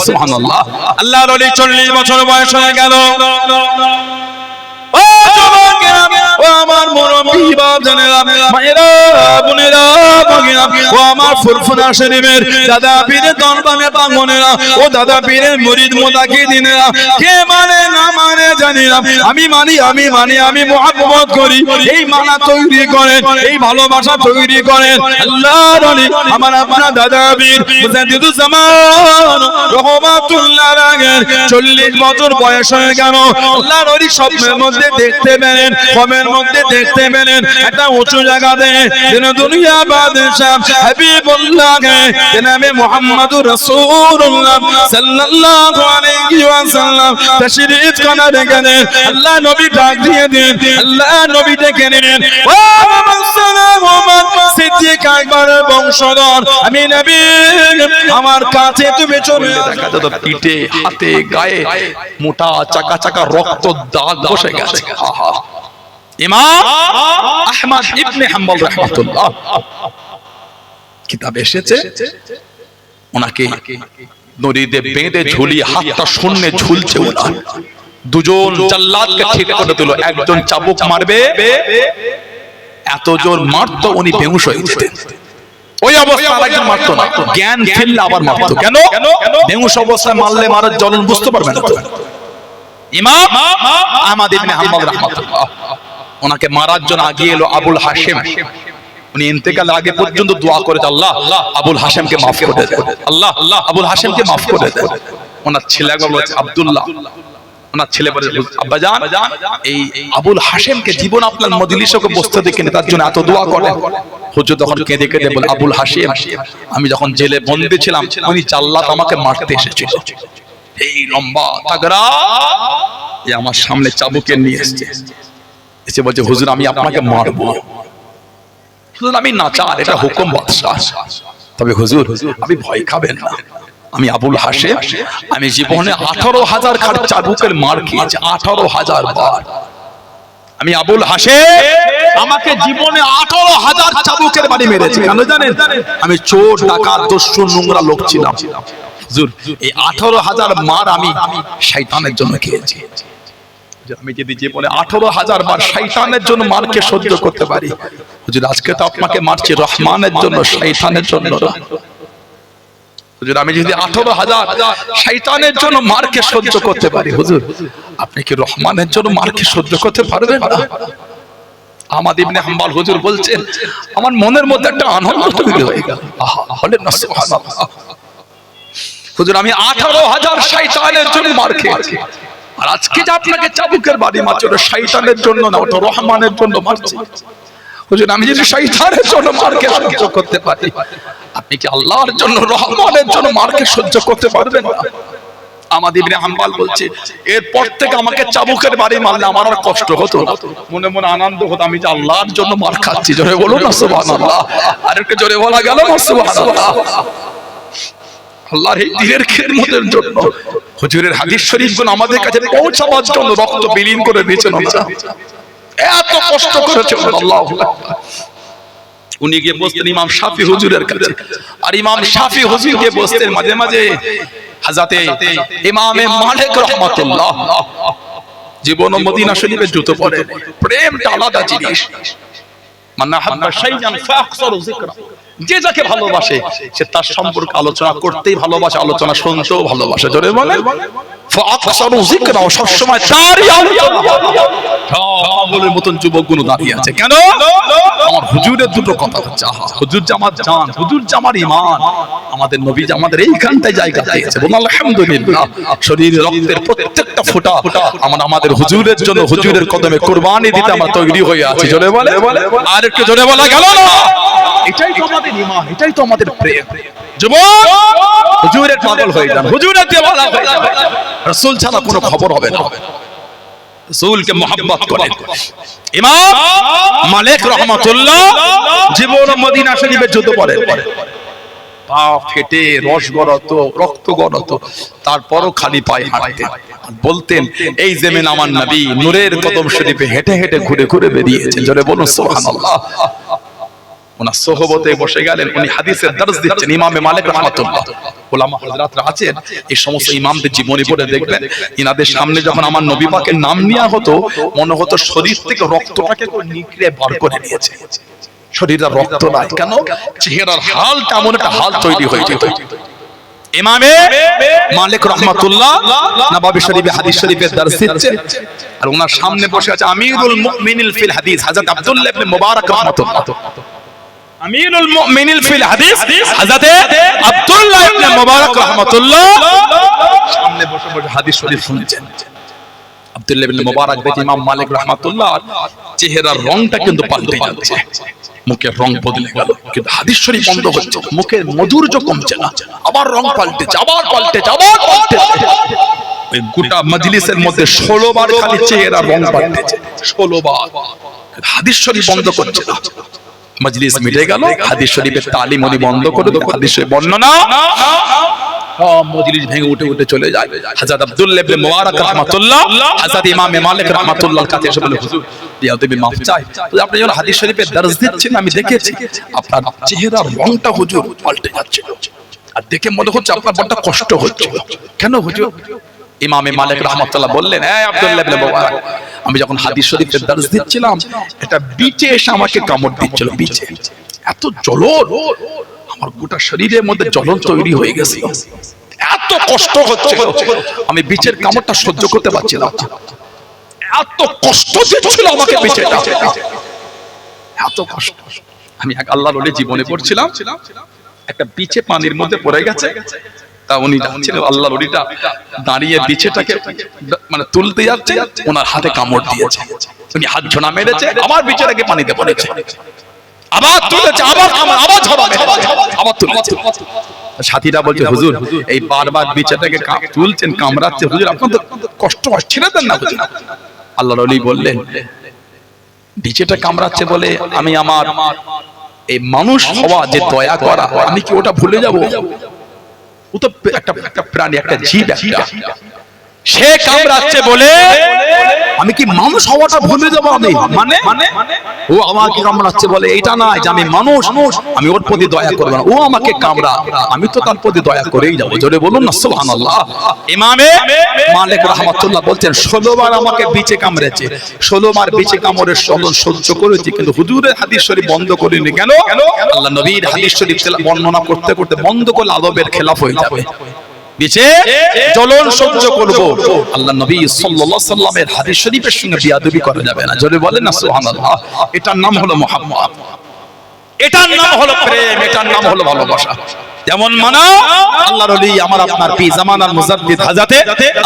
সুবহানাল্লাহ। আল্লাহর ওলি 40 বছর বয়স হয়ে গেল। ও যুবকেরা, ও আমার মুরব্বি বাপজানেরা, মায়েরা, বোনেরা, ভগিনা, ও আমার ফুরফুরা শরীফের দাদা পীরের দরবারে পাগনেরা, ও দাদা পীরের মুরিদ মুতাকিদিনেরা, কে মানে না মানে জানি না, আমি মানি, আমি মুহাব্বত করি। এই মানা তৈরি করেন, এই ভালোবাসা তৈরি করেন আল্লাহর ওলি আমার আপনার দাদা পীর মুজাদ্দিদুজ জামান রহমাতুল্লাহ আলাইহি 40 বছর বয়স হয়ে গেল। আল্লাহর ওলি স্বপ্নের মধ্যে দেখতে পেলেন, কমের মধ্যে দেখতে পেলেন একটা উঁচু জায়গাতে যেন দুনিয়া বাদশাহ হাবিবুল্লাহকে জনাবে মুহাম্মদুর রাসূলুল্লাহ সাল্লাল্লাহু আলাইহি ওয়াসাল্লাম তাশরীফ খানা রেখেছেন। আল্লাহ নবী ডাক দিয়ে দেন, আল্লাহ নবী ডেকে নেন, ও মুহাম্মদ সিদ্দিক আকবরের বংশধর আমি নবী, আমার কাছে তুমি চলে দেখা যত পিঠে হাতে গায়ে মোটা চাকা চাকা রক্ত দাগ বসে গেছে। ইমাম আহমদ ইবনে হাম্বল রাহমাতুল্লাহ কিতাব এসেছে, ওনাকে দড়িতে বেঁধে ঝুলিয়ে হাতটা শূন্যে ঝুলছে ওনার। দুজন জাল্লাদকে ঠিক করে দিল, একজন চাবুক মারবে, এত জোর মারতো উনি বেহুশ হয়ে যেতেন। ওই অবস্থায় আরেকজন মারতো না, জ্ঞান ফিরলে আবার মারতো। কেন? বেহুশ অবস্থায় মারলে মারার জ্বলন বুঝতে পারবে না তো। ইমাম আহমদ ইবনে হাম্বল রাহমাতুল্লাহ ওনাকে মারার জন্য আগিয়ে এলো আবুল হাশেম। উনি ইন্তেকাল আগে পর্যন্ত দোয়া করে আল্লাহ আবুল হাশেমকে মাফ করে দেন, আল্লাহ আবুল হাশেমকে মাফ করে দেন। ওনার ছেলে বলছে আব্দুল্লাহ, ওনার ছেলে বলে আব্বাজান এই আবুল হাশেমকে জীবন আপনার মজলিসে বসতে দেখেনি, তার জন্য এত দোয়া করেন। হুজুর তখন কেঁদে কেঁদে বলে আবুল হাশেম, আমি যখন জেলে বন্দী ছিলাম উনি জাল্লাদ আমাকে মারতে এসেছিল, এই লম্বা তাগড়া এই আমার সামনে চাবুকে নিয়ে এসেছে, এসে বলছে হুজুর আমি আপনাকে মারবো। হুজুর আমি নাচার, এটা হুকুম বাদশাহ, তবে হুজুর আপনি ভয় খাবেন না, আমি আবুল হাশেম, আমি জীবনে 18,000 খাট চাবুকের মার খেয়েছি, 18,000 বার। আমি আবুল হাশেম, আমাকে জীবনে 18,000 চাবুকের বাড়ি মেরেছে। কেন জানেন? আমি চোর ডাকাত দস্যু নোংরা লোক ছিলাম। হুজুর এই 18,000 মার আমি শয়তানের জন্য খেয়েছি। আমি যদি জীবনে 18,000 বার শয়তানের জন্য মারকে সহ্য করতে পারি, হুজুর আজকে তো আপনাকে মারছি রহমানের জন্য, শয়তানের জন্য না। হুজুর আমি যদি 18,000 শয়তানের জন্য মারকে সহ্য করতে পারি, হুজুর আপনি কি রহমানের জন্য মারকে সহ্য করতে পারবেন না? আহমদ ইবনে হাম্বল হুজুর বলছেন আমার মনের মধ্যে একটা আনন্দ তৈরি হয়ে গেল। আহা বলেন না সুবহানাল্লাহ। হুজুর আমি 18,000 শয়তানের জন্য মার খেয়েছি, আর আজকে যে আপনাকে চাবুকের বাড়ি মারছে ওটা শয়তানের জন্য না, ওটা রহমানের জন্য মারছে। হুজুর আমি যদি শয়তানের জন্য মারকে সহ্য করতে পারি, আপনি কি আল্লাহর জন্য রহমানের জন্য মারকে সহ্য করতে পারবেন না? আহমদ ইবনে হাম্বল বলছে এরপর থেকে আমাকে চাবুকের বাড়ি মারলে আমার আর কষ্ট হতো না, মনে মনে আনন্দ হতো, আমি যে আল্লাহর জন্য মার খাচ্ছি। জোরে বলুন না সুবহানাল্লাহ। আর একটু জোরে বলা গেল না সুবহানাল্লাহ। আল্লাহর এই দ্বীনের খিদমতের জন্য হুজুরের হাদিস শরীফগুলো আমাদের কাছে পৌঁছাবার জন্য রক্ত বিলীন করে দিয়েছেন, এত কষ্ট করেছেন। আল্লাহু আকবার। উনি গিয়ে বসতেন ইমাম শাফি হুজুরের কাছে, আর ইমাম শাফি হুজুর গিয়ে বসতেন মাঝে মাঝে হযরতে ইমামে মালিক রাহমাতুল্লাহ। জীবন মদিনা শরীফে জুতো পরে, প্রেমটা আলাদা জিনিস। মান আহাব্বা শাইআন ফাকসারু যিকরা, যে যাকে ভালোবাসে সে তার সম্পর্কে আলোচনা করতেই ভালোবাসে, আলোচনা শুনতেও ভালোবাসে। জোরে বলেন ফাকসারু যিকরা, সব সময় তারই আলোচনা। পাগলের মতন যুবকগুলো দাঁড়িয়ে আছে কেন? আমার হুজুরের দুটো কথা হচ্ছে, আহা হুজুর যে আমার জান, হুজুর যে আমার ঈমান, আমাদের নবী যে আমাদের এইখানটায় জায়গা দিয়েছে। বলুন আলহামদুলিল্লাহ। শরীরে রক্তের প্রত্যেকটা ফোঁটা আমরা আমাদের হুজুরের জন্য, হুজুরের কদমে কুরবানি দিতে আমরা তৈরি হয়ে আছি। জোরে বলে, আর একটু জোরে বলা গেল না? এটাই তো আমাদের ঈমান, এটাই তো আমাদের প্রেম। যুবক হুজুরের পাগল হয়ে যান, হুজুরের দেওয়ানা হয়ে যান, রাসূল ছাড়া কোনো খবর হবে না। রাসূলকে মহব্বত করেন। ইমাম মালিক রাহমাতুল্লাহ জীবন মদিনা শরীফে জুতো পরেন, পা ফেটে রস গড়াতো, রক্ত গড়াতো, তারপরও খালি পায়ে হাঁটতেন। বলতেন এই জমিন আমার নবী নূরের কদম শরীফে হেঁটে হেঁটে ঘুরে ঘুরে বেরিয়েছেন। জোরে বলুন সুবহানাল্লাহ। ওনার সোহবতে বসে গেলেন, উনি হাদিসের দর্স দিচ্ছেন, ইমামে মালিক রাহমাতুল্লাহ। ওলামা হযরতরা আছেন, এই সমস্ত ইমামদের জীবনী পড়ে দেখবেন, ইনাদের সামনে যখন আমার নবী পাকের নাম নেওয়া হতো, মনে হতো শরীর থেকে রক্তটাকে নিকড়ে বার করে নিয়েছে। শরীরের রক্ত নাই, কেন? চেহারার হাল কেমন একটা হাল তৈরি হয়ে যেত। ইমামে মালিক রাহমাতুল্লাহ নববী শরীফে হাদিস শরীফের দর্স দিচ্ছেন, আর ওনার সামনে বসে আছে আমিরুল মুমিনিন ফিল হাদিস হযরত আব্দুল্লাহ ইবনে মুবারক রাহমাতুল্লাহ। আমিরুল মুমিনিন ফিল হাদিস হযরত আব্দুল্লাহ ইবনে মুবারক রাহমাতুল্লাহ সামনে বসে বসে হাদিস শরীফ শুনছেন। আব্দুল্লাহ ইবনে মুবারক দেখে ইমাম মালিক রাহমাতুল্লাহ চেহারার রংটা কিন্তু পাল্টে যাচ্ছে, মুখের রং বদলে গেল, কিন্তু হাদিস শরীফ বন্ধ হচ্ছে, মুখের মধুর্য কমছে না, আবার রং পাল্টেছে, আবার পাল্টেছে, আবার পাল্টেছে। ওই গোটা মজলিসের মধ্যে 16 বার খালি চেহারা রং পাল্টেছে, 16 বার। হাদিস শরীফ বন্ধ করছে না। মজলিস মিটে গেল, হাদিস শরীফের তালিম উনি বন্ধ করে দিল, হাদিস শরীফ বর্ণনা মজলিস ভেঙে উঠে উঠে চলে যায়। হযরত আব্দুল্লাহ ইবনে মুবারক রাহমাতুল্লাহ হযরত ইমাম মালিক রাহমাতুল্লাহর কাছে এসে বলে, হুজুর বিয়াদবি মাফ চাই, আপনি যখন হাদিস শরীফের দর্স দিচ্ছেন আমি দেখেছি আপনার চেহারার রংটা হুজুর পাল্টে যাচ্ছে, আর দেখে মনে হচ্ছে আপনার বড় কষ্ট হচ্ছে। কেন হুজুর? ইমাম মালিক রাহমাতুল্লাহ বললেন, এই আব্দুল্লাহ ইবনে মুবারক, আমি যখন হাদিস শরীফের দর্স দিচ্ছিলাম, এটা বিচে এসে আমাকে কামড় দিচ্ছিল, বিচে এত জ্বলন, আমার গোটা শরীরের মধ্যে জ্বলন তৈরি হয়ে গেছে, এত কষ্ট হচ্ছে, আমি বিচের কামড়টা সহ্য করতে পারছিলাম, এত কষ্ট দিচ্ছিল আমাকে বিচেটা, এত কষ্ট। আমি এক আল্লাহর ওলি জীবনে পড়ছিলাম, একটা বিচে পানির মধ্যে পড়ে গেছে, তা উনি যাচ্ছিলেন, আল্লাহর ওলিটা দাঁড়িয়ে বিচেটাকে মানে তুলতে যাচ্ছে, ওনার হাতে কামড় দিয়েছে, উনি হাত ঝোনা মেরেছে, আবার বিচেটাকে পানিতে পড়েছে, আবার তুলেছে, আবার আবার ঝোনা মেরেছে, আবার তুলেছে। সাথীরা বলছে, হুজুর এই বারবার বিচেটাকে তুলছেন, কামড়াচ্ছে, হুজুর আপনার তো কষ্ট হচ্ছে না? দেন না হুজুর। আল্লাহর ওলি বললেন, বিচেটা কামড়াচ্ছে বলে আমি আমার এই মানুষ হওয়া যে দয়া করা, আমি কি ওটা ভুলে যাব? ও তো একটা প্রাণী, একটা জীব, একটা সে কামড়াচ্ছে বলে আমি কি মানুষ হওয়াটা ভুলে যাব? আমি মানে ও আমাকে কামড়াচ্ছে বলে এটা না যে আমি মানুষ, আমি ওর প্রতি দয়া করব না, ও আমাকে কামড়া, আমি তো তার প্রতি দয়া করেই যাব। জোরে বলুন না সুবহানাল্লাহ। ইমামে মালিক রাহমাতুল্লাহ বলছেন, 16 বার আমাকে বিচে কামড়েছে, 16 বার বিচে কামড়ের সহন সহ্য করেছি, কিন্তু হুজুরের হাদিস শরীফ বন্ধ করিনি। কেন? আল্লাহ নবীর হাদিস শরীফ বর্ণনা করতে করতে বন্ধ করলে আদবের খেলাফ হয়ে যাবে, বিচে জ্বলন সহ্য করব। আল্লাহ নবী সাল্লাল্লাহু আলাইহি সাল্লামের হাদিস শরীফের সঙ্গে বিয়াদবি করা যাবে না। জোরে বলেন না সুবহানাল্লাহ। এটার নাম হলো মুহাব্বত, এটার নাম হলো প্রেম, এটার নাম হলো ভালোবাসা। যেমন মানা আল্লাহর ওলি আমার আপনার পি জামানার মুজাদ্দিদ হযরত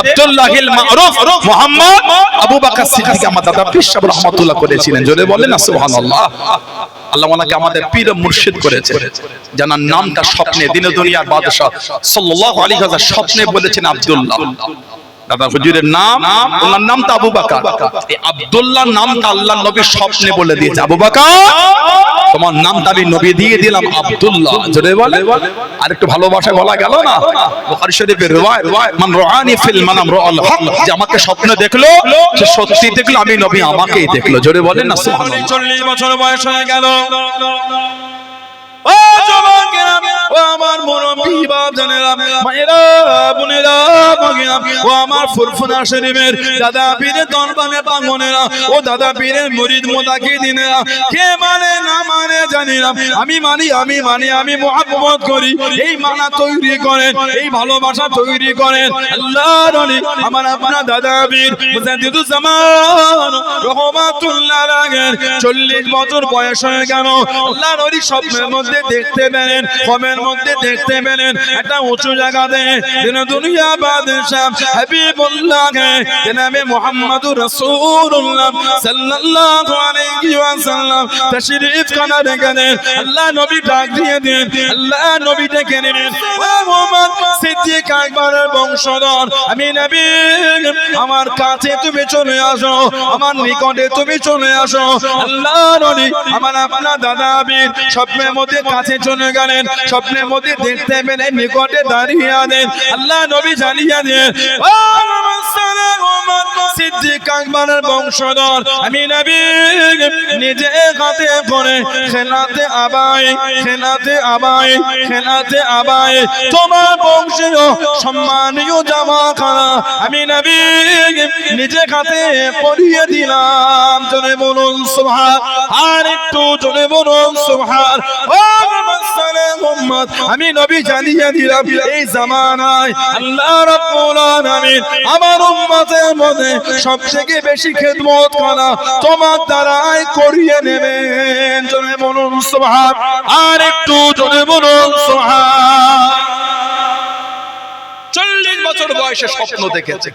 আব্দুল্লাহিল মারুফ মুহাম্মদ আবু বকর সিদ্দিক আমার দাদা পীর সাহেব রাহমাতুল্লাহ করেছিলেন। জোরে বলেন না সুবহানাল্লাহ। আল্লাহ ওনাকে আমাদের পীর ও মুর্শিদ করেছে, জানার নামটা স্বপ্নে দিনে দুনিয়ার বাদশা সাল্লাল্লাহু আলাইহি ওয়াসাল্লাম স্বপ্নে বলেছেন আব্দুল্লাহ। দাদা হুজুরের নাম, ওনার নামটা আবু বকর, এই আব্দুল্লাহ নামটা আল্লাহর নবী স্বপ্নে বলে দিয়েছে, আবু বকর তোমার নামটা আমি নবী দিয়ে দিলাম আব্দুল্লাহ। জোরে বলে আর একটু ভালোবাসায় বলা গেল না, বুখারী শরীফের রিওয়ায়াত, মান রাআনি ফিল মানাম রাআল হক, যে আমাকে স্বপ্নে দেখলো সে সত্যি দেখলো, আমি নবী আমাকেই দেখলো। জোরে বলেন না সুবহানাল্লাহ। 40 বছর বয়স হয়ে গেল, ও যুবকেরা, ও আমার মুরব্বি বাপজানেরা, মায়েরা, বোনেরা, ভগিনা, ও আমার ফুরফুরা শরীফের দাদা পীরের দরবারে পাগনেরা, ও দাদা পীরের মুরিদ মুতাকিদিনেরা, কে মানে না মানে জানি না, আমি মানি, আমি মানি, আমি মুহাব্বত করি। এই মানা তৈরি করেন, এই ভালোবাসা তৈরি করেন আল্লাহর ওলি আমার আপনার দাদা পীর মুজাদ্দিদুজ জামান রহমাতুল্লাহ আলাইহি। 40 বছর বয়স হয়ে গেল, আল্লাহর ওলি স্বপ্নের মধ্যে দেখতে পেলেন, কমের মধ্যে দেখতে পেলেন একটা উঁচু জায়গাতে দিন দুনিয়া বাদশা হাবিবুল্লাহ জনাবে মুহাম্মদুর রাসূলুল্লাহ সাল্লাল্লাহু আলাইহি ওয়াসাল্লাম তাশরীফ খানা রেখেছেন। আল্লাহ নবী ডাক দিয়ে দেন, আল্লাহ নবী ডেকে নেন, ও মুহাম্মদ সিদ্দিক আকবরের বংশধর, আমি নবী, আমার কাছে তুমি চলে আসো, আমার নিকটে তুমি চলে আসো। আল্লাহ নবী আমার আপনার দাদা বীর স্বপ্নের মধ্যে কাছে চলে গেলেন, স্বপ্নের মধ্যে দেখতে পেলেন নিকটে দাঁড়িয়ে আছেন। আল্লাহ নবী জানিয়ে দেন, ও মুহাম্মদ সিদ্দিক আকবরের বংশধর আমি নবী নিজে হাতে করে খেলাতে আবাই তোমার বংশীয় সম্মানীয় জামা খানা আমি নবী নিজে হাতে পরিয়ে দিলাম। জোরে বলুন সুবহান, আর একটু জোরে বলুন সুবহান। ও মুসলিম উম্মত, আমি নবী জানিয়ে দিলাম এই জামানায় আল্লাহ রাব্বুল আলামিন আমার উম্মতের মধ্যে সবথেকে বেশি খেদমত করা তোমার দ্বারাই করিয়ে নেবেন। জোরে বলুন সুবহান, আর একটু জোরে বলুন সুবহান। 40 বছর বয়সে স্বপ্ন দেখেছে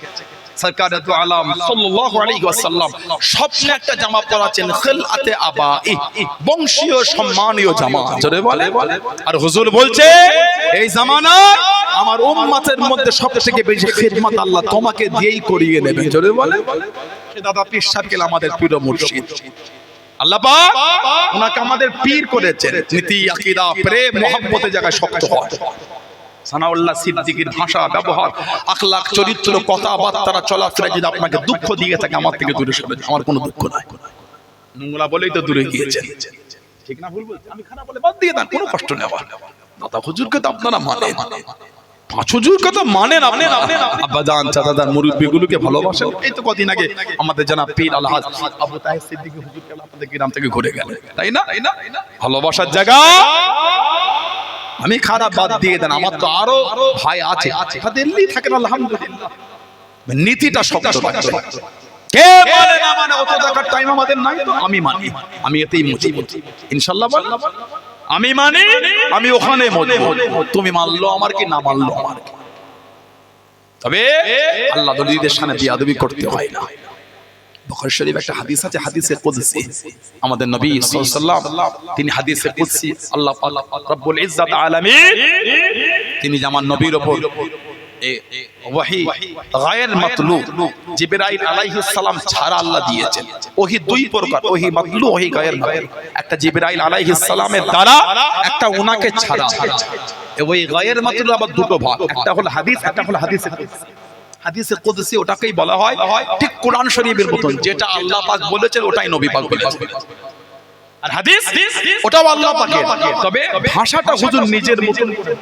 সরকারে দু আলম সাল্লাল্লাহু আলাইহি ওয়াসাল্লাম, স্বপ্নে একটা জামা পরাছেন খিলাতে আবাই, বংশীয় সম্মানীয় জামা। জোরে বলে। আর হুজুর বলছে এই জামানায় আমার উম্মতের মধ্যে সবথেকে বেশি খিদমত আল্লাহ তোমাকে দিয়েই করিয়ে নেবে। জোরে বলে। সে দাদা পীর সাহেব আমাদের পীর মুর্শিদ, আল্লাহ পাক ওনাকে আমাদের পীর করেছেন। নীতি আকীদা প্রেম মহব্বতের জায়গায় শক্ত হয়। সানাউল্লাহ সিদ্দিকীর ভাষা ব্যবহার আখলাক চরিত্র কথাবার্তা চলাফেরা যদি আপনাকে দুঃখ দিয়ে থাকে আমার থেকে দূরে সরে যান। আমার কোনো দুঃখ নাই, নোংরা বলেই তো দূরে গিয়েছেন। ঠিক না ভুল বলছি? আমি খারাপ বলে বাদ দিয়ে দেন, কোনো কষ্ট নেই। দাদা হুজুরকে তো আপনারা মানেন, পাঁচ হুজুরকে তো মানেন। আব্বাজান চাচাদার মুরব্বিগুলোকে ভালোবাসেন। এই তো কদিন আগে আমাদের জানাব পীর আলহাজ আবু তাহের সিদ্দিকী হুজুরকে আপনাদের গ্রাম থেকে ঘুরে গেলেন, তাই না? ভালোবাসার জায়গা। আমি খারাপ বাদ দিয়ে দেন, আমার তো আরো ভাই আছে, দিল্লি থাকেন আলহামদুলিল্লাহ। নীতিটা শক্ত রাখতে হবে। কে বলে না মানে অত টাকার টাইম আমাদের নাই তো আমি মানি, আমি এতেই মুচি ইনশাআল্লাহ। বল আমি মানি, আমি ওখানে মজবুত। তুমি মানলো আমার কি না মানলো আমার কি, তবে আল্লাহ দলিলদের সামনে বিয়াদবি করতে হয় না। বুখারী শরীফ একটা হাদিস আছে, হাদিসে কুদসি। আমাদের নবী সাল্লাল্লাহু আলাইহি ওয়াসাল্লাম তিনি হাদিসে কুদসি আল্লাহ রব্বুল ইজ্জাত আলামিন তিনি আমার নবীর উপর ওহী গায়র মাতলুব জিবরাইল আলাইহিস সালাম ছাড়া আল্লাহ দিয়েছেন। ওহী দুই প্রকার, ওহী মাতলুব, ওহী গায়র মাতলুব। একটা জিবরাইল আলাইহিস সালামের দ্বারা, একটা উনাকে ছাড়া। ওই গায়র মাতলুব আবার দুটো ভাগ, একটা হলো হাদিস, একটা হলো হাদিসে কুদসি। হাদিসে কুদসি ওটাকেই বলা হয় ঠিক কোরআন শরীফের মতন, যেটা আল্লাহ পাক বলেছেন ওটাই নবী পাক বলেছেন। আর হাদিস ওটাও আল্লাহ পাকের, তবে ভাষাটা হুজুর নিজের মতন করে।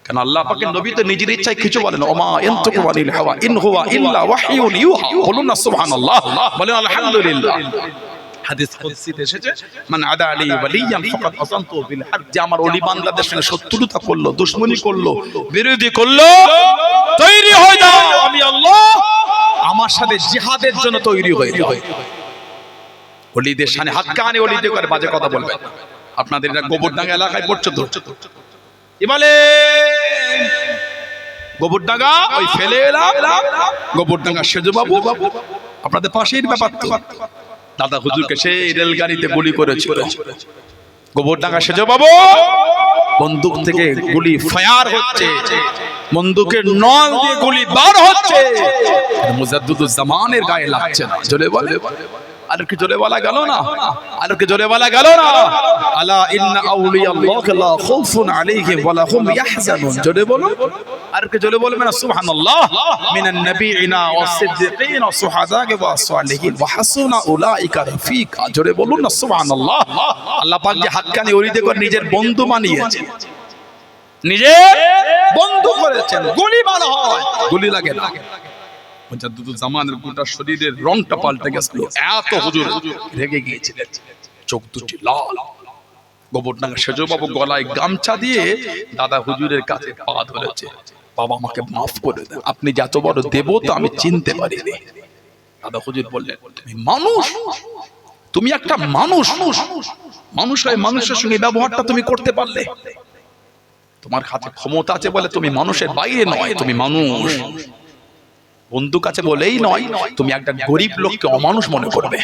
কারণ আল্লাহ পাকের নবী তো নিজের ইচ্ছায় কিছু বলেন, ওমা ইয়ানতিকু আনিল হাওয়া ইন হুয়া ইল্লা ওয়াহয়ুন ইউহা। বলুন না সুবহানাল্লাহ, বলেন আলহামদুলিল্লাহ। হাদিস কুদসিতে এসেছে মান আদা আলী ওয়ালিয়ান ফাকাদ আযানতু বিল হারব, যে আমার ওলি বান্দাদের সঙ্গে শত্রুতা করলো, দুশমনি করলো, বিরোধী করলো, তৈরি হয়ে যাও, আমি আল্লাহ আমার সাথে জিহাদের জন্য তৈরি হয়ে যাও। ওলিদের সামনে হাক্কানি ওলিদের করে বাজে কথা বলবেন। আপনাদের এটা গোবরডাঙ্গা এলাকায় পড়ছে তো, কি বলে গোবরডাঙ্গা, ওই ফেলে এলাম গোবরডাঙ্গা সেজু বাবু আপনাদের পাশের ব্যাপার তো। দাদা হুজুরকে সেই রেলগাড়িতে গুলি করেছিল গোবরডাঙ্গা সেজু বাবু। বন্দুক থেকে গুলি ফায়ার হচ্ছে, বন্দুকের নল দিয়ে গুলি বার হচ্ছে, মুজাদ্দিদুজ্জামানের গায়ে লাগছে না। জোরে বলে, আর কি জোরে বলা গেল না, আর কি জোরে বলা গেল না। আলা ইন্না আউলিয়াল্লাহি লা খাউফুন আলাইহিম ওয়া লা হুম ইয়াহজানুন। জোরে বলো, আর কি জোরে বলবেন না সুবহানাল্লাহ। মিনান নাবিয়িনা ওয়াস সিদ্দিকিন ওয়াস শুহাদা'i ওয়াস সালিহিন ওয়া হাসুনা উলাইকা রাফিকা। জোরে বলুন না সুবহানাল্লাহ। আল্লাহ পাক যে হাক্কানি ওলিদের করে নিজের বন্ধু বানিয়েছেন, নিজের বন্ধু করেছেন। গুলি মারা হয়, গুলি লাগে না। মুজাদ্দিদুজ্জামানের গোটা শরীরের রংটা পাল্টে গেছিল, এত হুজুর রেগে গিয়েছিলেন, চোখ দুটি লাল। গোবরডাঙ্গা সেজু বাবু গলায় গামছা দিয়ে দাদা হুজুরের কাছে পা ধরেছে, বাবা আমাকে মাফ করে দেন, আপনি যত বড় দেবতা আমি চিনতে পারিনি। দাদা হুজুর বললেন, তুমি মানুষ, তুমি একটা মানুষ, মানুষ হয়ে মানুষের সঙ্গে ব্যবহারটা তুমি করতে পারলে? তোমার কাছে ক্ষমতা আছে বলে তুমি মানুষের বাইরে নয়, তুমি মানুষ। বন্দুক আছে বলেই নয় তুমি একটা গরিব লোককে অমানুষ মনে করবে।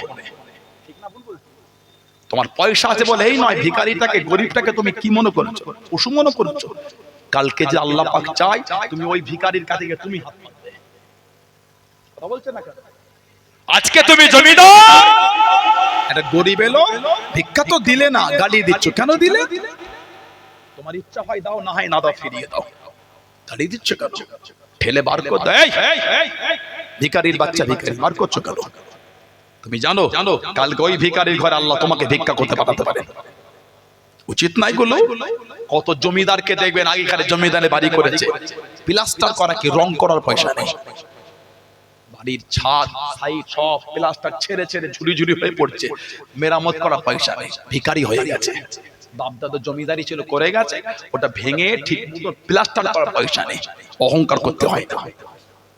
তোমার পয়সা আছে বলেই নয় ভিখারিটাকে, গরিবটাকে তুমি কি মনে করছো? পশু মনে করছো। কালকে যে আল্লাহ পাক চাই তুমি ওই ভিখারির কাছে গিয়ে তুমি হাত পাতবে। কথা বলছেন না? আজকে তুমি জমিদার, একটা গরিব এলো ভিক্ষা তো দিলে না, গালি দিচ্ছ। কেন দিলে? তোমার ইচ্ছা হয় দাও, না হয় না দাও, ফিরিয়ে দাও। গালি দিচ্ছ কেন? ঠেলে বার করে দেয়, ভিখারির বাচ্চা ভিখারি মার করছো কেন? তুমি জানো কালকে ওই ভিখারির ঘরে আল্লাহ তোমাকে ভিক্ষা করতে পাঠাতে পারে। উচিত নাই গুলো? কত জমিদারকে দেখবেন আগেকার জমিদারে বাড়ি করেছে, প্লাস্টার করা কি রং করার পয়সা নেই, বাড়ির ছাদ সাইড সব প্লাস্টার ছেড়ে ছেড়ে ঝুড়ি ঝুড়ি হয়ে পড়ছে, মেরামত করার পয়সা নেই, ভিখারি হয়ে গেছে। বাপ দাদা জমিদারি ছিল করে গেছে, ওটা ভেঙে ঠিক মতো প্লাস্টার করার পয়সা নেই। অহংকার করতে হয় না,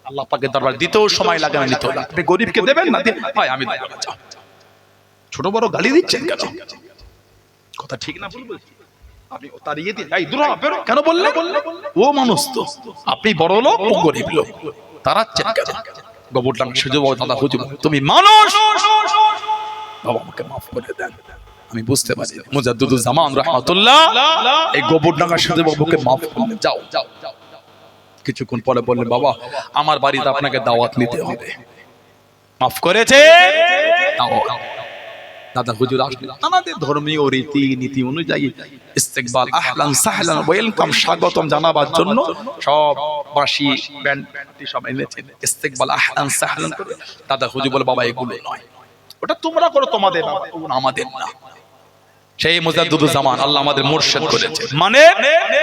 আল্লাহ পাকের দরবার দিতেও সময় লাগে না, নিতেও লাগে। আপনি গরিবকে দেবেন না, ভাই আমি দেব না, যাও। ছোট বড় গালি দিচ্ছেন কেন? কথা ঠিক না ভুল বলছি? আপনি তাড়িয়ে দিন, এই দূর হ, বেরো। কেন বললেন? ও মানুষ তো, আপনি বড় লোক ও গরিব লোক, তাড়াচ্ছেন কেন? গোবরডাং সেজে বল, দাদা হুজুর তুমি মানুষ, বাবা আমাকে মাফ করে দেন, আমি বুঝতে পারি। মুজাদ্দিদুল জামান রাহমাতুল্লাহ এই গোবরডাঙ্গা সেজে বাবুকে মাফ করলেন, যাও যাও। কিছুক্ষণ পরে বললেন, বাবা আমার বাড়িতে আপনাকে দাওয়াত নিতে হবে। মাফ করেছে। দাদা হুজুর আসলেন, আমাদের ধর্মীয় রীতি নীতি অনুযায়ী ইস্তেকবাল আহলান সাহলান ওয়েলকাম স্বাগতম জানাবার জন্য সব বাঁশি ব্যান্ড সব এনেছেন, ইস্তেকবাল আহলান সাহলান করে। দাদা হুজুর বলে, বাবা এগুলো নয়, ওটা তোমরা করো তোমাদের, আমাদের না। সেই মুজাদ্দিদুল জামান আল্লাহ আমাদের মুর্শিদ করেছে, মানে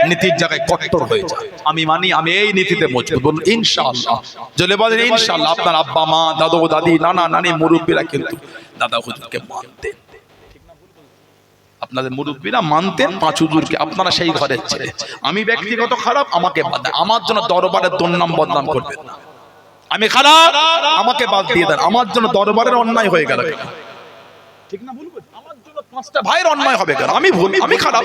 নীতির জায়গায় কট্টর হয়ে যায়। আমি মানি, আমি এই নীতিতে মজবুত। বলুন ইনশাআল্লাহ, জলে বলেন ইনশাআল্লাহ। আপনার আব্বা মা দাদু দাদি নানা নানি মুরব্বীরা কিন্তু দাদা হুজুরকে মানতেন, আপনাদের মুরব্বীরা মানতেন পাঁচ হুজুরকে, আপনারা সেই ঘরের ছেলে। আমি ব্যক্তিগত খারাপ, আমাকে বাদ দেন, আমার জন্য দরবারের দুর্নাম বদনাম করবেন না। আমি খারাপ, আমাকে বাদ দিয়ে দেন, আমার জন্য দরবারের অন্যায় হয়ে গেল, ঠিক না ভুল বলছি? আমার জন্য পাঁচটা ভাইয়ের অন্যায় হবে কেন? আমি ভুল, আমি খারাপ,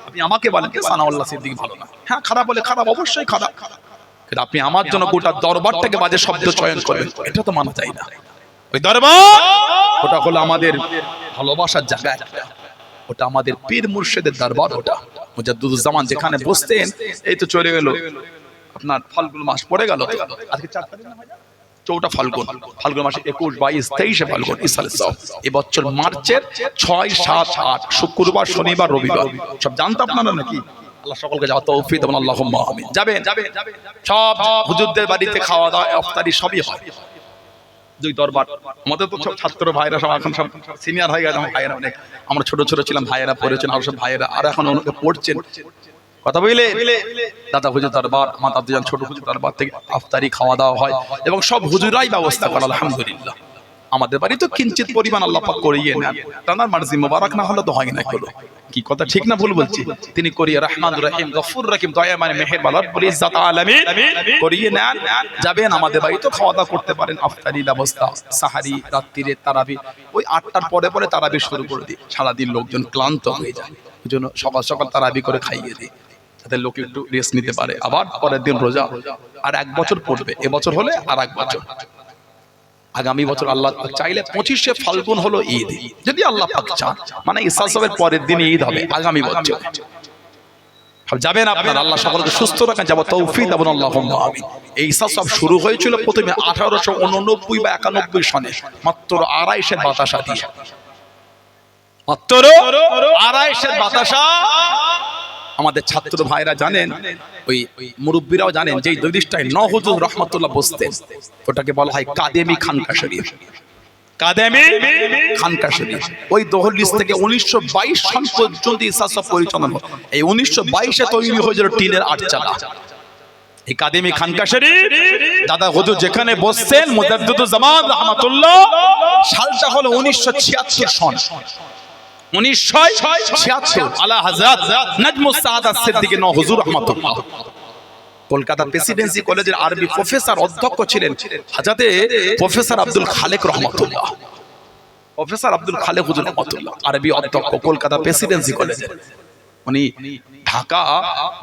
আপনি আমাকে বলেন সানাউল্লাহ সিদ্দিক ভালো না, হ্যাঁ খারাপ বলে খারাপ, অবশ্যই খারাপ, কিন্তু আপনি আমার জন্য গোটা দরবারটাকে বাজে শব্দ চয়ন করবেন, এটা তো মানা যায় না। ওই দরবার ওটা হলো আমাদের ভালোবাসার জায়গা, ওটা আমাদের পীর মুর্শিদের দরবার। ওটা মুজাদ্দিদুল জামান যেখানে বসতেন, এই তো চলে গেল আপনার ফাল্গুন মাস পড়ে গেল, আজকে 4 তারিখ না, 14 ফাল্গুন, ফাল্গুন মাসে 21, 22, 23 ফাল্গুন এবছর মার্চের 6, 7, 8 শুক্রবার শনিবার রবিবার সব জানতো আপনারা নাকি? আল্লাহ সকলকে যাওয়া তৌফিক দেন, আল্লাহুম্মা আমিন। যাবেন সব হুজুরদের বাড়িতে খাওয়া দাওয়া ইফতারি সবই হয়। দুই দরবার আমাদের তো ছাত্র ভাইরা সব এখন সব সিনিয়র হয়ে গেছে, ভাইয়েরা অনেক, আমরা ছোট ছোট ছিলাম, ভাইয়েরা পড়েছেন, আর সব ভাইয়েরা আর এখন অনেকে পড়ছেন। কথা বলে দাদা হুজুর দরবার, আমার দাদুজান ছোট হুজুর দরবার থেকে ইফতারি খাওয়া দাওয়া হয় এবং সব হুজুরাই ব্যবস্থা করে আলহামদুলিল্লাহ। আমাদের বাড়ি তো কিঞ্চিত পরিমাণ আল্লাহ পাক করিয়ে নেন, তানার মার্জি মোবারক না হলে তো হয় না। হলো কি কথা ঠিক না ভুল বলছি? তিনি করিয়ে রহমানুর রহিম গফুর রহিম দয়াময় মেহেরবান রব্বুল ইজ্জাত আলামিন করিয়ে নেন। যাবেন আমাদের বাড়ি তো খাওয়া দাওয়া করতে পারেন, ইফতারি ব্যবস্থা, সাহারি, রাত্রিরে তারাবি, ওই 8টার পরে পরে তারাবি শুরু করে দিই। সারাদিন লোকজন ক্লান্ত হয়ে যায়, ওই জন্য সকাল সকাল তারাবি করে খাইয়ে দিই, যাতে লোক একটু রেস্ট নিতে পারে। আবার পরের দিন রোজা, আর 1 বছর পড়বে, এবছর হলে আর 1 বছর, আগামী বছর আল্লাহ চাইলে 25শে ফাল্গুন হলো ঈদ, যদি আল্লাহ পাক চান, মানে ইসা সাহেবের পরের দিন ঈদ হবে আগামী বছর। যাবেন আপনারা, আল্লাহ সকলকে সুস্থ রাখেন, যাব তৌফিক দেন, আল্লাহুম্মা আমিন। এই ইসা সাহেব শুরু হয়েছিল প্রথমে 1889 বা 91 সনে, মাত্র 2.5 বাতাসা দিয়ে, মাত্র 2.5 বাতাসা। আমাদের ছাত্র ভাইরা জানেন, ওই মুরব্বীরাও জানেন, যে দরিষ্টায় ন হুজুর রহমাতুল্লাহ বসতেন, ওটাকে বলা হয় কাদেমি খানকা শরীফ, কাদেমি খানকা শরীফ। ওই দহলিজ থেকে 1922 সন পর্যন্ত ইসা সাহেব পরিচালনা, এই 1922-এ তৈরি হয়েছিল টিনের আটচালা, এই কাদেমি খানকা শরীফ। দাদা হুজুর যেখানে বসতেন মুজাদ্দিদুল জামান রাহমাতুল্লাহ, সালটা হলো 1976 সন, 1976 আলা হযরত নাজমুস সাআদাত সিদ্দিকী ন হুজুর রাহমাতুল্লাহ। কলকাতা প্রেসিডেন্সি কলেজের আরবি প্রফেসর অধ্যক্ষ ছিলেন হযরতে প্রফেসর আব্দুল খালেক রহমাতুল্লাহ, প্রফেসর আব্দুল খালেক হুজুর রহমাতুল্লাহ, আরবি অধ্যক্ষ কলকাতা প্রেসিডেন্সি কলেজের। উনি ঢাকা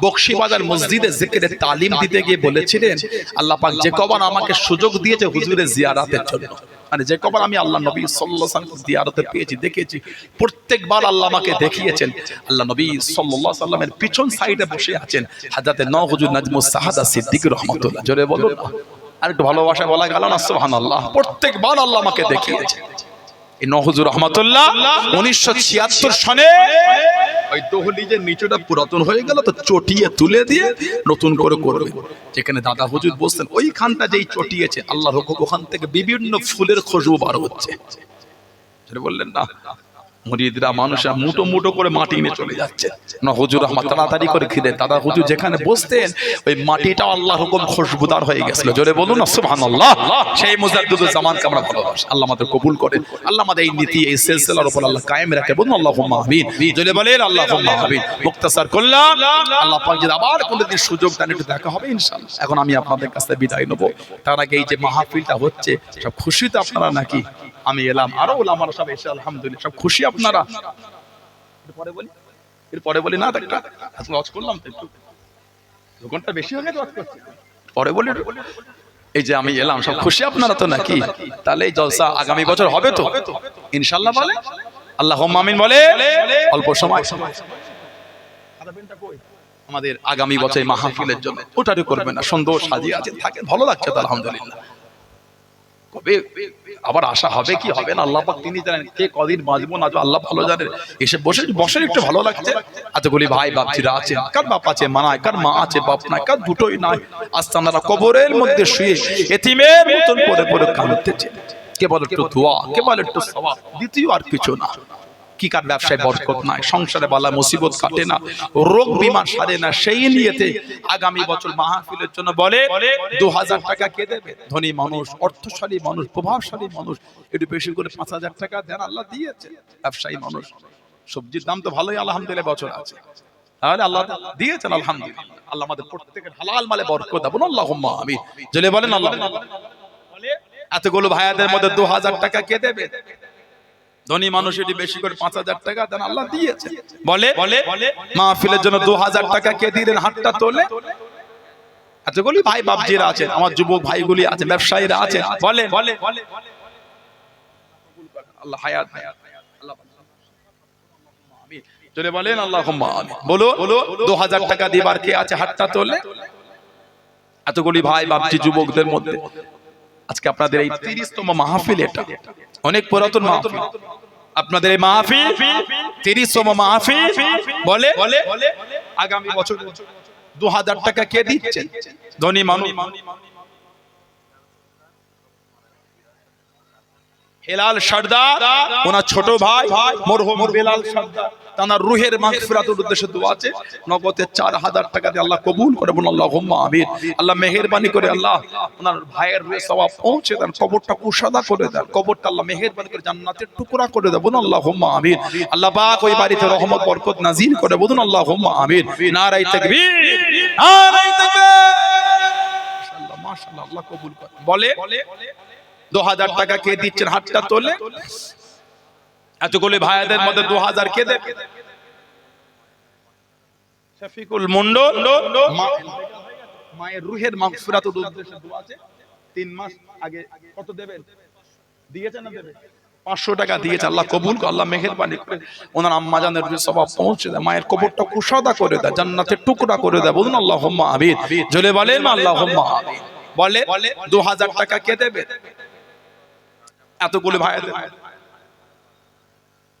বক্সিবাজার মসজিদে জিকিরের তালিম দিতে গিয়ে বলেছিলেন, আল্লাহ পাক যে কবার আমাকে সুযোগ দিয়েছে হুজুরের জিয়ারাতের জন্য, মানে যে কবার আমি আল্লাহ নবী সাল্লাল্লাহু আলাইহি ওয়াসাল্লাম জিয়ারতে পেয়েছি, দেখেছি, প্রত্যেকবার আল্লাহ আমাকে দেখিয়েছেন আল্লাহ নবী সাল্লাল্লাহু আলাইহি ওয়াসাল্লামের পিছন সাইডে বসে আছেন হযরতে ন হুজুর নাজমুস সাহাদা সিদ্দিকী রাহমাতুল্লাহ। জোরে বলুন, আর একটু ভালোবাসা বলা গেল না সুবহানাল্লাহ। প্রত্যেকবার আল্লাহ আমাকে দেখিয়েছেন। এই নওহুজুর রহমাতুল্লাহ 1976 সনে ওই দহলিজের নিচেটা পুরাতন হয়ে গেল তো চটিয়ে তুলে দিয়ে নতুন করে করবে। যেখানে দাদা হুজুর বসতেন ওইখানটা যেই চটিয়েছে আল্লাহর হুকুম ওখান থেকে বিভিন্ন ফুলের খুশবু বার হচ্ছে। বললেন না মুরিদরা মানুষরা মুটো মুটো করে মাটি নিয়ে চলে যাচ্ছে না। হুজুর রহমান তাড়াতাড়ি করে খিদে দাদা হুজুর যেখানে বসতেন ওই মাটিটা আল্লাহর হুকুম খুশবুদার হয়ে গেছিল। জোরে বলুন না সুবহানাল্লাহ। সেই মুজাদ্দিদুল জামানকে আমরা ভালোবাসি, আল্লাহ আমাদের কবুল করেন, আল্লাহ আমাদের এই নীতি এই সিলসিলার উপর আল্লাহ কায়েম রাখে। বলুন আল্লাহুম্মা আমিন। জোরে বলেন আল্লাহুম্মা আমিন। মুক্তাসার করলাম, আল্লাহ পাক যদি আবার কোনোদিন সুযোগ দেন একটু দেখা হবে ইনশাআল্লাহ। এখন আমি আপনাদের কাছ থেকে বিদায় নেব, তার আগে এই যে মাহফিলটা হচ্ছে সব খুশি তো আপনারা নাকি? আমি এলাম, আরো ওলামারা সব এসে আলহামদুলিল্লাহ সব খুশি আপনারা? পরে বলি না একটা ওয়াজ করলাম তো একটু 2 ঘন্টা বেশি হয়ে গেছে ওয়াজ করছি, পরে বলি এই যে আমি এলাম সব খুশি আপনারা তো নাকি? তাহলে এই জলসা আগামী বছর হবে তো ইনশাআল্লাহ বলে আল্লাহুম্মা আমিন বলে। অল্প সময় আমাদের আগামী বছর মাহফিলের জন্য ওটারই করবেন না, সুন্দর সাজিয়ে আছে থাকে ভালো লাগছে তো আলহামদুলিল্লাহ। কবে আবার আশা হবে কি হবে না আল্লাহ পাক তিনি জানেন, কে কদিন বাঁচবো না আল্লাহ ভালো জানেন। এসে বসে একটু ভালো লাগছে। এতগুলি ভাই বাপজিরা আছেন, কার বাপ আছে মা নাই, কার মা আছে বাপ নাই, কার দুটোই নাই, আস্তানারা কবরের মধ্যে শুয়ে এতিমের মতন পড়ে পড়ে কাঁদতেছে। কেবল একটু দোয়া, কেবল একটু সওয়াব, দ্বিতীয় আর কিছু না। কি কার ব্যবসায় বরকত নাই, সংসারে বালা মুসিবত কাটে না, রোগ বিমার সারে না, সেই নিয়েতে আগামী বছর মাহফিলের জন্য বলে 2000 টাকা কে দেবে? ধনী মানুষ, অর্থশালী মানুষ, প্রভাবশালী মানুষ একটু বেশি করে 5000 টাকা দেন, আল্লাহ দিয়েছে। ব্যবসায়ী মানুষ, সবজির দাম তো ভালোই আলহামদুলিল্লাহ বছর আছে, তাহলে আল্লাহ দিয়েছেন আলহামদুলিল্লাহ। আল্লাহ আমাদের প্রত্যেকের হালাল মালে বরকত দাও, বলুন আল্লাহুম্মা আমিন। জলে বলেন আল্লাহ। এতগুলো ভাইয়াদের মধ্যে 2000 টাকা কে দেবে? ধনী মানুষ এটি বেশি করে 5000 টাকা দেন, আল্লাহ দিয়েছে। বলে মাহফিলের জন্য 2000 টাকা কে দিলেন? হাতটা তোলে। এতগুলি ভাই বাপজিরা আছেন, আমার যুবক ভাইগুলি আছে, ব্যবসায়ীরা আছে, বলে আল্লাহ হায়াত আল্লাহ জোরে বলেন আল্লাহুম্মা আমিন। বলো 2000 টাকা দিবার কে আছে? হাতটা তোলে। এতগুলি ভাই বাপজি যুবকদের মধ্যে আজকে আপনাদের এই 30তম মাহফিল, এটা অনেক পুরাতন মাহফিল। আপনাদের এই মাহফিল 30তম মাহফিল। বলে আগামী বছর 2000 টাকা কে দিচ্ছেন? ধনী মানুষ। হেলাল সর্দার ওনার ছোট ভাই মরহুম বেলাল সর্দার, তার রুহের মাগফিরাতের উদ্দেশ্যে দোয়া আছে। নগদে 4000 টাকা দিয়ে আল্লাহ কবুল করে, বলুন আল্লাহুম্মা আমিন। আল্লাহ মেহেরবানি করে আল্লাহ ওনার ভাইয়ের রুহে সওয়াব পৌঁছে দেন, কবরটা কুশাদা করে দেন, কবরটা আল্লাহ মেহেরবানি করে জান্নাতের টুকরা করে দেন, বলুন আল্লাহুম্মা আমিন। আল্লাহ পাক ওই বাড়িতে রহমত বরকত নাজিল করে, বলুন আল্লাহুম্মা আমিন। নারায়ে তাকবীর, নারায়ে তাকবীর। মাশাআল্লাহ মাশাআল্লাহ, আল্লাহ কবুল করে। বলে 2000 টাকা কে দিচ্ছেন? হাতটা তোলে। এতগুলি ভাইদের মধ্যে 2000 কে দেবে? শফিকুল মন্ডল মায়ের রুহের মাগফিরাতের উদ্দেশ্যে দোয়া আছে। 3 মাস আগে কত দেবেন? দিয়েছেন না দেবে? 500 টাকা দিয়েছে, আল্লাহ কবুল করে, আল্লাহ মেহেরবানি করে ওনার আম্মা জানের রুহে সওয়াব পৌঁছে দেয়, মায়ের কবরটা কুশাদা করে দেয়, জান্নাতের টুকরা করে দেয়, বলুন আল্লাহুম্মা আমিন। জোরে বলেন আল্লাহুম্মা আমিন। বলে 2000 টাকা কে দেবে? এতগুলো ভাইদের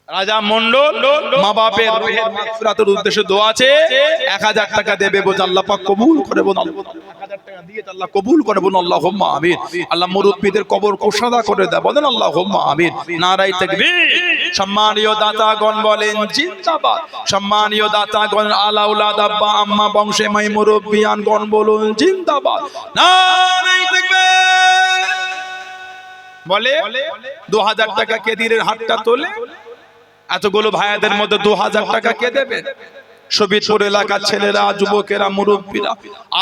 রাজা মন্ডল মা বাপের রুহের মাগফিরাতের উদ্দেশ্যে দোয়া আছে। 1000 টাকা দেবে, বল আল্লাহ পাক কবুল করে, বল 1000 টাকা দিয়ে আল্লাহ কবুল করে, বল আল্লাহুম্মা আমিন। আল্লাহ মুরব্বিদের কবর কুশাদা করে দেয়, বলেন আল্লাহুম্মা আমিন। নারায়ে তাকবীর। সম্মানীয় দাতাগণ বলেন জিন্দাবাদ। সম্মানীয় দাতাগণ আলা আওলাদ আব্বা আম্মা বংশে মাই মুরব্বিয়ানগণ বলুন জিন্দাবাদ। নারায়ে তাকবীর। বলে 2000 টাকা কে দিলেন? হাতটা তোলে। এতগুলো ভাইয়াদের মধ্যে 2000 টাকা কে দেবে? শোভিতপুর এলাকার ছেলেরা, যুবকেরা, মুরব্বীরা,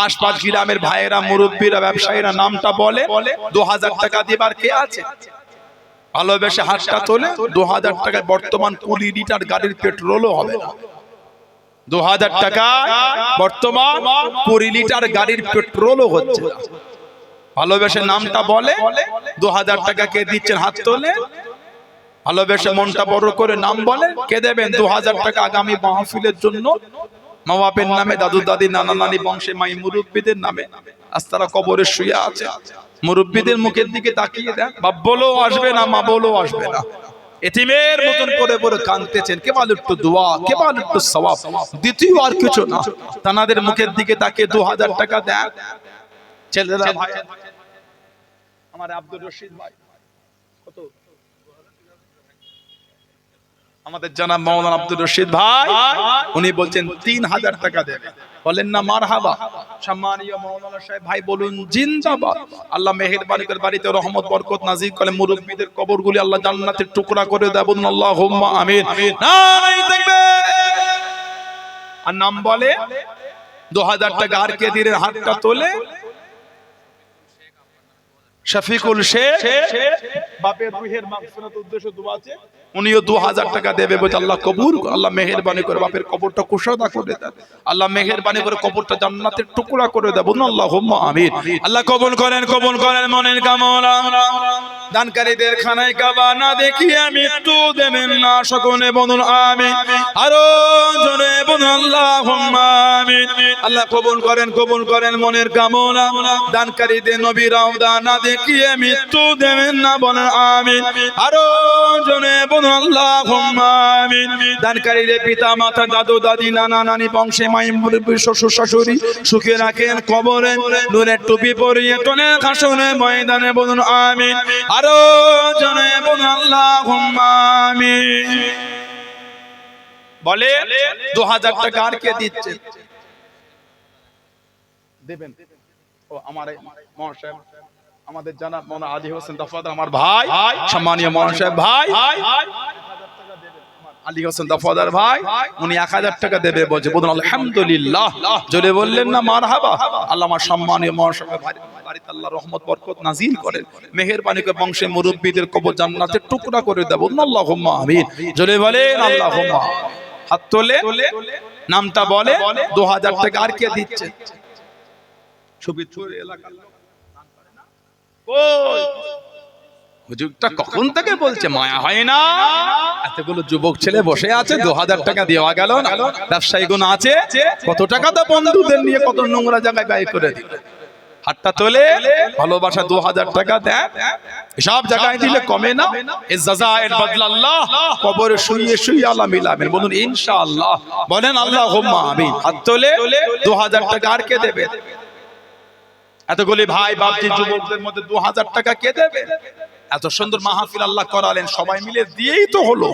আশপাশ গ্রামের ভাইয়েরা, মুরব্বীরা, ব্যবসায়ীরা নামটা বলে 2000 টাকা দিবার কে আছে? ভালোবেসে হাতটা তোলে। 2000 টাকায় বর্তমান 20 লিটার গাড়ির পেট্রোলও হবে না। 2000 টাকা বর্তমান 20 লিটার গাড়ির পেট্রোলও হচ্ছে না। ভালোবেসে নামটা বলে 2000 টাকা কে দিচ্ছেন? হাত তোলে। ভালোবেসে মনটা বড় করে নাম বলে কে দেবেন? 2000 টাকা আগামী মাহফিলের জন্য মা বাপের নামে, দাদু দাদি, নানা নানি বংশে মাই মুরব্বীদের নামে। আজ তারা কবরে শুয়ে আছে, মুরব্বীদের মুখের দিকে তাকিয়ে দেন, বাপ বলেও আসবে না, মা বলেও আসবে না, এতিমের মতন করে করে কাঁদতেছেন, কেবল একটু দোয়া, কেবল একটু সওয়াব, দ্বিতীয় আর কিছু না। তানাদের মুখের দিকে তাকিয়ে 2000 টাকা দেন ছেলেরা। ভাই আমার আব্দুর রশিদ ভাই কত, আমাদের জনাব মাওলানা আব্দুর রশিদ ভাই, উনি বলছেন 3000 টাকা দেবে। বলেন না মারহাবা। সম্মানীয় মাওলানা সাহেব ভাই বলুন জিন্দাবাদ। আল্লাহ মেহেরবানি করে বাড়িতে রহমত বরকত নাজিল করে, মুরব্বিদের কবরগুলি আল্লাহ জান্নাতের টুকরা করে দেয়। বলুন আল্লাহুম্মা আমিন। নারায়ে তাকবীর। আর নাম বলে 2000 টাকা আর কে দিলেন? হাতটা তোলে শফিকুল শেখ, বাপের রুহের মাগফিরাত উদ্দেশ্য দোয়া আছে, উনিও 2000 টাকা দেবে। বলে আল্লাহ কবুল, আল্লাহ মেহেরবানি করে বাপের কবরটা কুশাদা করে দেন, আল্লাহ মেহেরবানি করে কবরটা জান্নাতের টুকরা করে দেন। বলুন আল্লাহুম্মা আমিন। আল্লাহ কবুল করেন, কবুল করেন মনের কামনা। দানকারীদের খানায় কাবা না দেখিয়ে মৃত্যু দেবেন না, সকলে বলুন আমিন। আরো জোরে বলুন আল্লাহুম্মা আমিন। আল্লাহ কবুল করেন, কবুল করেন মনের কামনা। দানকারীদের নবী রাউদা না দেখিয়ে মৃত্যু দেবেন না, বলেন আমিন। আরো জোরে বলুন আল্লাহুম্মা আমিন। দানকারীদের পিতা মাতা, দাদু দাদি, নানা নানি, বংশে মাই মুরব্বি, শ্বশুর শাশুড়ি সুখে রাখেন কবরে, নূরের টুপি পরিয়ে টনের হাসরে ময়দানে, বলুন আমিন। আরো জোরে বলুন আল্লাহুম্মা আমিন। বলে 2000 টাকা আর কে দিচ্ছে? দেবেন ও আমার মহাশয়, আমাদের জানাব মাওলানা আলী হোসেন দফাদার, আমার ভাই, সম্মানীয় মহাশয় ভাই আলী হোসেন দফাদার ভাই, উনি 1000 টাকা দেবে বলছে। বলুন আলহামদুলিল্লাহ। জোরে বললেন না মারহাবা। আল্লাহ আমার সম্মানীয় মহাশয় বাড়িতে আল্লাহ রহমত বরকত নাজিল করেন, মেহেরবানি করে বংশে মুরব্বিদের কবর জান্নাতের টুকরা করে দেব। বলুন আল্লাহুম্মা আমিন। জোরে বলেন আল্লাহুম্মা। হাত তোলে, নামটা বলে। 2000 টাকা আর কে দিচ্ছে? ছবিছুর এলাকার লোক দান করে না? কই হুজুরটা কখন থেকে বলছে মায়া হয় না? এতগুলো যুবক ছেলে বসে আছে, 2000 টাকা দেওয়া গেল না। ব্যবসায়ী গুণ আছে, কত টাকা তো বন্ধুদের নিয়ে কত নোংরা জায়গায় ব্যয় করে দিল। হাতটা তোলে, ভালোবাসা 2000 টাকা দেন। সব জায়গায় দিলে কমে না। এর জাযায়ের বদলা আল্লাহ কবরে শুইয়ে শুইয়ে আল্লাহ মিলাবেন। বলুন ইনশাআল্লাহ। বলেন আল্লাহুম্মা আমিন। হাত তোলে, 2000 টাকা আর কে দেবে? এতগুলি ভাই বাপজি যুবকদের মধ্যে 2000 টাকা কে দেবে? এত সুন্দর মাহফিল আল্লাহ করালেন, সবাই মিলে দিয়েই তো হলো।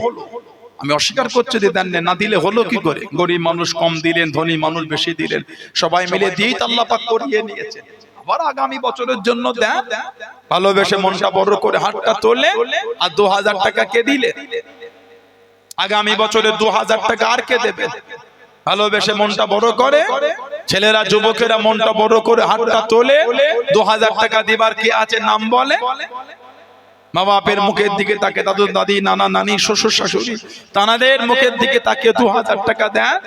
আমি অস্বীকার করছি যে দেন না দিলে হলো কি করে? গরিব মানুষ কম দিলেন, ধনী মানুষ বেশি দিলেন, সবাই মিলে দিয়েই তো আল্লাহ পাক করিয়ে নিয়েছেন। আবার আগামী বছরের জন্য দেন, ভালোবেসে মনটা বড় করে হাতটা তোলে। আর 2000 টাকা কে দিলে? আগামী বছরে 2000 টাকা আর কে দেবে? ভালোবেসে মনটা বড় করে ছেলেরা, যুবকেরা মনটা বড় করে হাতটা তোলে। 2000 টাকা দিবার কি আছে? নাম বলে। মা বাপের মুখের দিকে তাকে, দাদু দাদি, নানা নানি, শ্বশুর শাশুড়ি, তানাদের মুখের দিকে তাকে 2000 টাকা দেন।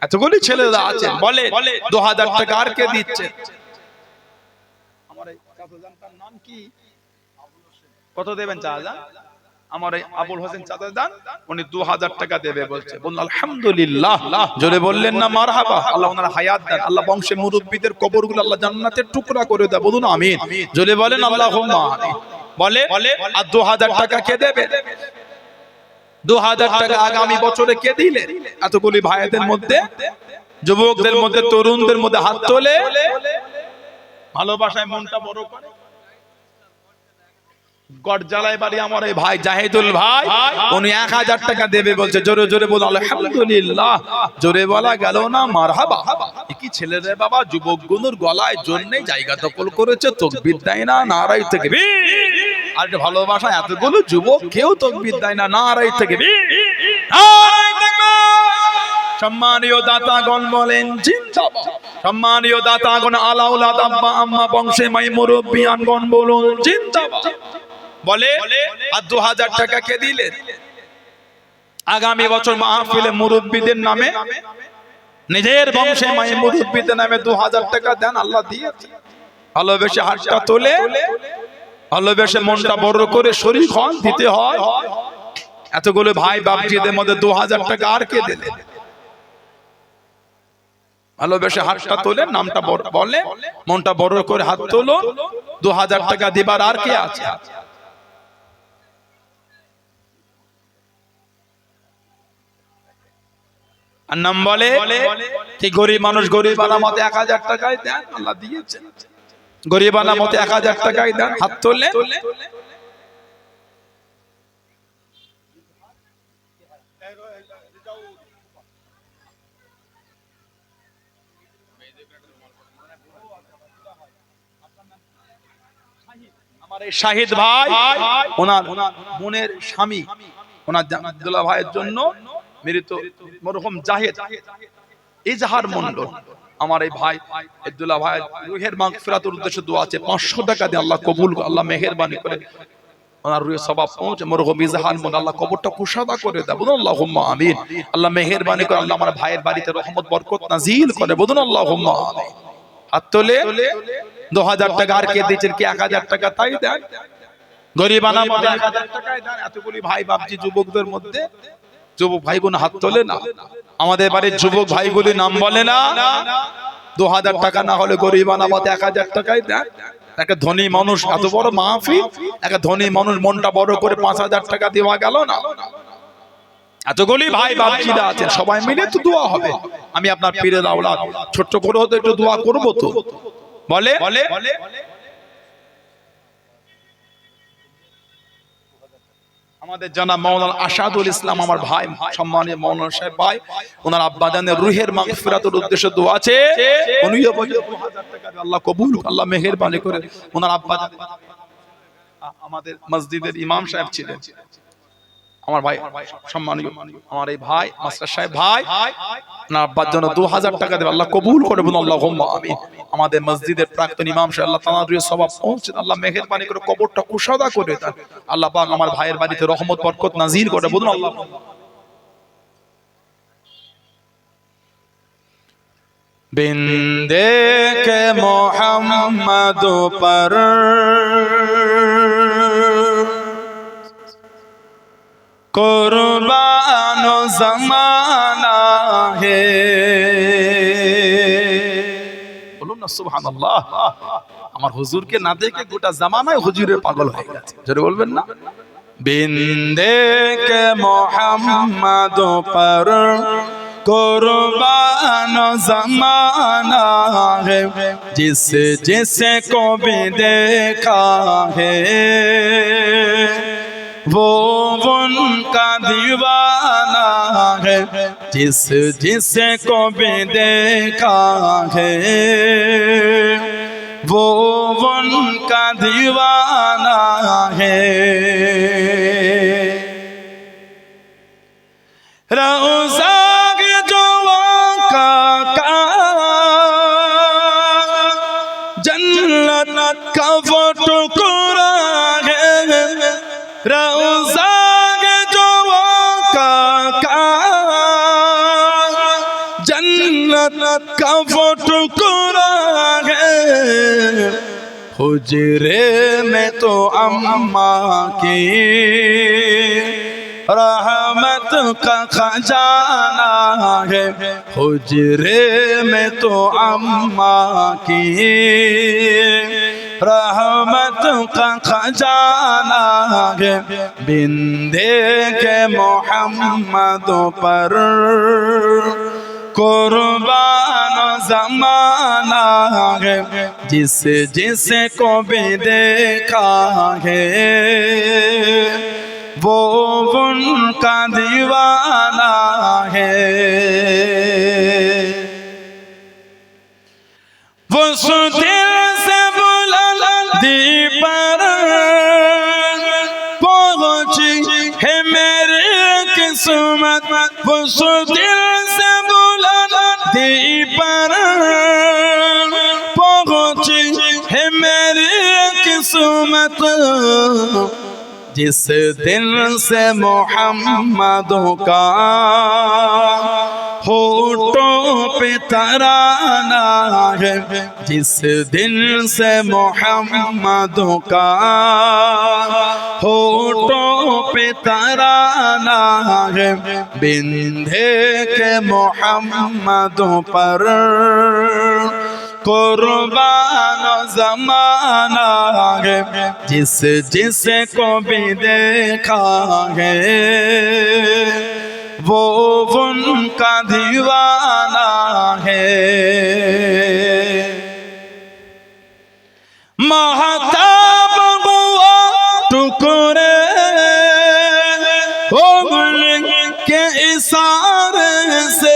এতগুলি ছেলেরা আছে, বলে 2000 টাকা আর কে দিচ্ছে? আমার এই চাচাজানটার নাম কি? কত দেবেন চাচা? আমার এই আবুল হোসেন চাচা যান, উনি 2000 টাকা দেবে বলছে। বলুন আলহামদুলিল্লাহ। জোরে বললেন না মারহাবা। আল্লাহ ওনার হায়াত দেন, আল্লাহ বংশে মুরব্বিদের কবরগুলো আল্লাহ জান্নাতের টুকরা করে দেয়। বলুন আমিন। জোরে বলেন আল্লাহুম্মা আমিন। বলে আর 2000 টাকা কে দেবে? 2000 টাকা আগামী বছরে কে দিলে? এতগুলি ভাইদের মধ্যে, যুবকদের মধ্যে, তরুণদের মধ্যে হাত তোলে, ভালোবাসায় মনটা বড় করে। গড়জালায় বাড়ি আমার এই ভাই জাহিদুল ভাই, উনি 1000 টাকা দেবে বলছে। জোরে জোরে বলুন আলহামদুলিল্লাহ। জোরে বলা গেল না মারহাবা। কি ছেলে রে বাবা, যুবক গুনুর গলায় জন্যে জায়গা দখল করেছে, তাকবীর দেয় না, নারায়ে তাকবীর। আর ভালোবাসা এতগুলো যুবক কেউ তাকবীর দেয় না, নারায়ে তাকবীর, নারায়ে তাকবীর। সম্মানীয় দাতাগণ বলেন জিন্দাবাদ। সম্মানীয় দাতাগণ, আলাউলাদ, আব্বা আম্মা, বংশে মাই মুরব্বিয়ানগণ বলুন জিন্দাবাদ। বলে আর 2000 টাকা কে দিলেন? আগামী বছর মাহফিলে মুরব্বিদের নামে, নিজের বংশে মাই মুরব্বিদের নামে 2000 টাকা দেন। আল্লাহ দিয়েছে। ভালোবেসে হাতটা তোলে, ভালোবেসে মনটা বড় করে শরীক হন, দিতে হয়। এতগুলো ভাই বাপজিদের মধ্যে 2000 টাকা আর কে দিলেন? ভালোবেসে হাতটা তোলে, নামটা বলে, মনটা বড় করে হাত তোলো। 2000 টাকা দিবার আর কে আছে? আর নাম বলে কি গরিব মানুষ গরিবানা মতে 1000 টাকায় দেন, আল্লাহ দিয়েছেন। গরিবানা মতে 1000 টাকায় দেন, হাত তোলে। আমার এই শাহিদ ভাই ওনার বোনের স্বামী ওনার আব্দুল্লাহ ভাইয়ের জন্য মৃত মরহুম জাহিদ ইজহার মন্ডল, আমার এই ভাই আব্দুল্লাহ ভাই রুহের মাগফিরাতের উদ্দেশ্যে দোয়া আছে। 500 টাকা দিয়ে আল্লাহ কবুল, আল্লাহ মেহেরবানি করে ওনার রুহের সওয়াব পৌঁছে মরহুম ইজহার মন্ডল আল্লাহ কবরটা কুশাদা করে দেয়। বলুন আল্লাহুম্মা আমিন। আল্লাহ মেহেরবানি করে আল্লাহ আমার ভাইয়ের বাড়িতে রহমত বরকত নাজিল করে। বলুন আল্লাহুম্মা আমিন। হাত তোলে। 2000 টাকা আর কে দিয়েছেন? কি 1000 টাকা তাই দেন। গরিবানা মতে 1000 টাকায় দেন। এতগুলি ভাই বাপজি যুবকদের মধ্যে যুবক ভাই বোন হাত তোলে না। আমাদের বাড়ির যুবক ভাইগুলি নাম বলে না। 2000 টাকা না হলে গরিবানা মতে 1000 টাকায় দেন। একটা ধনী মানুষ এত বড় মাহফিল, একটা ধনী মানুষ মনটা বড় করে 5000 টাকা দেওয়া গেল না। এতগুলি ভাই বাপজিরা আছেন, সবাই মিলে তো দোয়া হবে। আমি আপনার পীরের আওলাদ, ছোট্ট করে হতো একটু দোয়া করব তো। বলে আমাদের জানা মাওলানা আসাদুল ইসলাম আমার ভাই, সম্মানীয় মাওলানা সাহেব ভাই, ওনার আব্বা জানের রুহের মাগফিরাতের উদ্দেশ্যে দোয়া আছে। উনিও বলে 2000 টাকা আল্লাহ কবুল, আল্লাহ মেহেরবানি করে। ওনার আব্বা আমাদের মসজিদের ইমাম সাহেব ছিলেন, আমার ভাই সম্মানীয় আমার এই ভাই মাস্টার সাহেব ভাই, ওনার আব্বার জন্য 2000 টাকা দেবে, আল্লাহ কবুল করে। বলুন আল্লাহুম্মা আমিন। আমাদের মসজিদের প্রাক্তন ইমাম সাহেব আল্লাহ তাআলার রুহের সওয়াব পৌঁছে, আল্লাহ মেহেরবানি করে কবরটা কুশাদা করে দেন। আল্লাহ পাক আমার ভাইয়ের বাড়িতে রহমত বরকত নাজিল করে। বলুন আল্লাহুম্মা। बिंदे के मोहम्मद पर कुर्बान ज़माना है। बोलो ना सुभानअल्लाह। আমার হুজুরকে না দেখে গোটা জামানায় হুজুরের পাগল হয়ে গেছে। জোরে বলবেন না। बिंदे के मोहम्मद पर कुर्बान ज़माना है, जिसे को भी देखा है वो उनका दीवाना है, जिसे को भी देखा है वो उनका दीवाना है। रोज़ा जन्नत का वो टुकड़ा है, रोज़ा जो का जन्नत का वो टुकड़ा है। हुजरे में तो अम्मा की रहमत का खजाना है, हुजरे में तो अम्मा की रहमत का खजाना है। बिंदे के मोहम्मद पर कुर्बान ज़माना है, जिसे को भी देखा है वो उनका दीवाना है। वो दिल से बुलंदी पर पहुंची है मेरी किस्मत, वो दिल से बुलंदी पर पहुंची है मेरी किस्मत, जिस दिन से मोहम्मदों का होठों पे तराना है, जिस दिन से मोहम्मदों का होठों पे तराना है। बिंदे के मोहम्मदों पर कुर्बान ज़माना है, जिसे को भी देखा है वो उनका दीवाना है। महताब हुआ टुकड़े उंगली के इशारे से,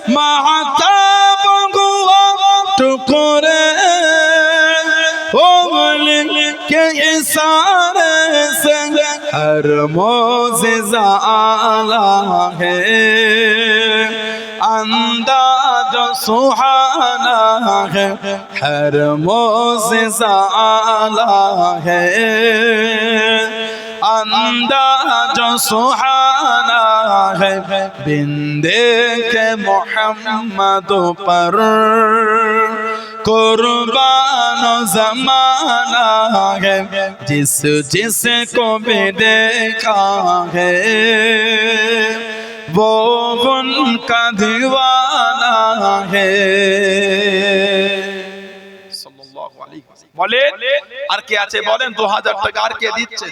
महताब हुआ टुकड़े उंगली के इशारे से, हर मोज़िज़ा आला है, अंदाज़ सुहाना है, हर मोज़िज़ा आला है, अंदाज़ सुहाना है। बिंदे के मोहम्मद पर कुर्बान ज़माना है, जिस जिसको भी देखा है वो उनका दीवाना है। বলেন আর কে আছে বলেন, 2000 টাকা আর কে দিচ্ছে?